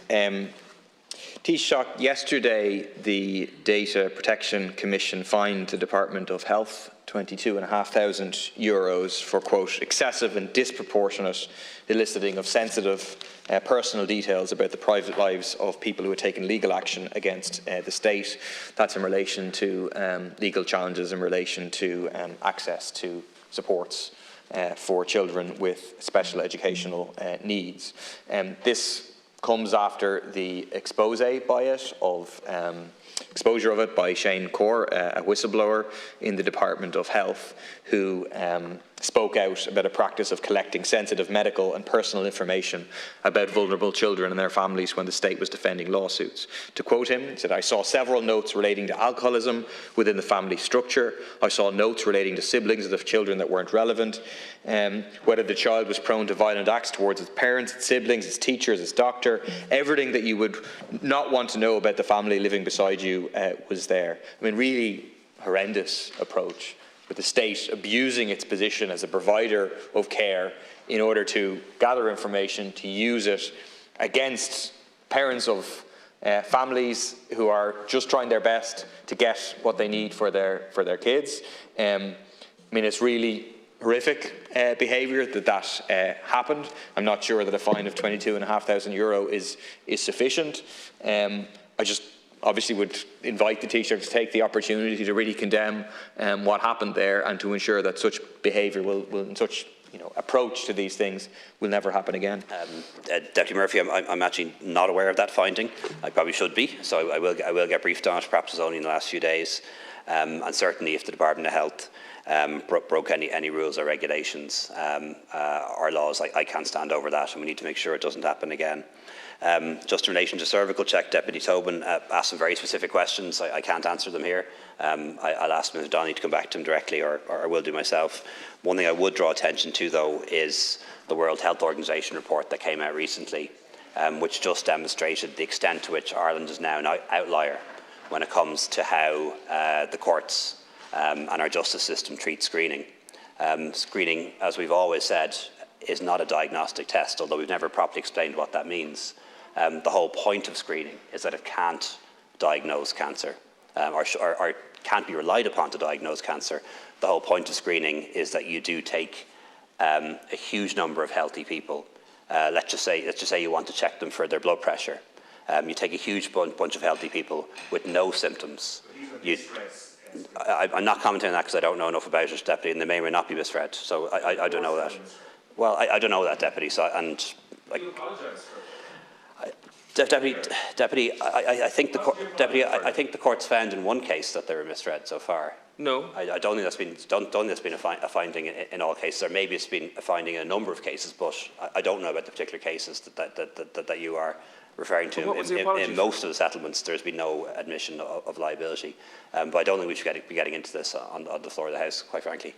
Taoiseach, yesterday the Data Protection Commission fined the Department of Health €22,500 for, quote, excessive and disproportionate eliciting of sensitive personal details about the private lives of people who had taken legal action against the state. That's in relation to legal challenges in relation to access to supports for children with special educational needs. This comes after the exposure of it by Shane Corr, a whistleblower in the Department of Health, who spoke out about a practice of collecting sensitive medical and personal information about vulnerable children and their families when the state was defending lawsuits. To quote him, he said, "I saw several notes relating to alcoholism within the family structure. I saw notes relating to siblings of children that weren't relevant, whether the child was prone to violent acts towards its parents, its siblings, its teachers, its doctor. Everything that you would not want to know about the family living beside you was there." I mean, really horrendous approach, with the state abusing its position as a provider of care in order to gather information, to use it against parents of families who are just trying their best to get what they need for their kids. I mean, it's really horrific behaviour that happened. I'm not sure that a fine of €22,500 is sufficient. I just obviously would invite the Taoiseach to take the opportunity to really condemn what happened there, and to ensure that such behaviour will such approach to these things will never happen again. Deputy Murphy, I'm actually not aware of that finding. I probably should be, so I will get briefed on it. Perhaps it's only in the last few days. And certainly, if the Department of Health broke any rules or regulations or laws, I can't stand over that, and we need to make sure it doesn't happen again. Just in relation to cervical check, Deputy Tobin asked some very specific questions. I can't answer them here. I'll ask Ms Donny to come back to him directly, or I will do myself. One thing I would draw attention to, though, is the World Health Organization report that came out recently, which just demonstrated the extent to which Ireland is now an outlier when it comes to how the courts and our justice system treat screening. Screening, as we've always said, is not a diagnostic test, although we've never properly explained what that means. The whole point of screening is that it can't diagnose cancer, or can't be relied upon to diagnose cancer. The whole point of screening is that you do take a huge number of healthy people. Let's just say you want to check them for their blood pressure. You take a huge bunch of healthy people with no symptoms. I'm not commenting on that because I don't know enough about it, Deputy, and they may or may not be misread. So I don't know that. Well, I don't know that, Deputy. So, and like, Deputy, I think the court's found in one case that they were misread so far. No, I don't think that's been a finding in all cases. Or maybe it's been a finding in a number of cases, but I don't know about the particular cases that you are referring to. In most of the settlements, there's been no admission of liability. But I don't think we should be getting into this on the floor of the House, quite frankly.